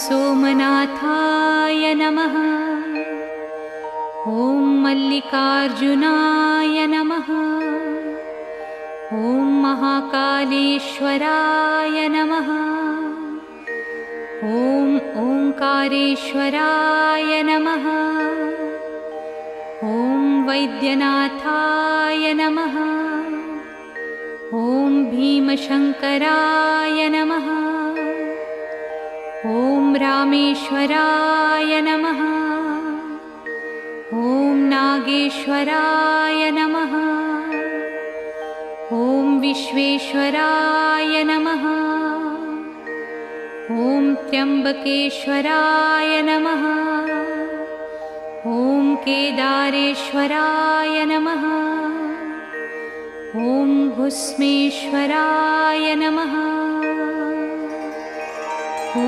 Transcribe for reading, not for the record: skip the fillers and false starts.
सोमनाथाय नमः। ॐ मल्लिकार्जुनाय नमः। ॐ महाकालेश्वराय नमः। ॐ ओंकारेश्वराय नमः। ॐ वैद्यनाथाय नमः। ॐ भीमशंकराय नमः। ॐ रामेश्वराय नमः। ॐ नागेश्वराय नमः। ॐ विश्वेश्वराय नमः। ॐ त्र्यंबकेश्वराय नमः। ॐ केदारेश्वराय नमः। ॐ भुस्मेश्वराय नमः। ॐ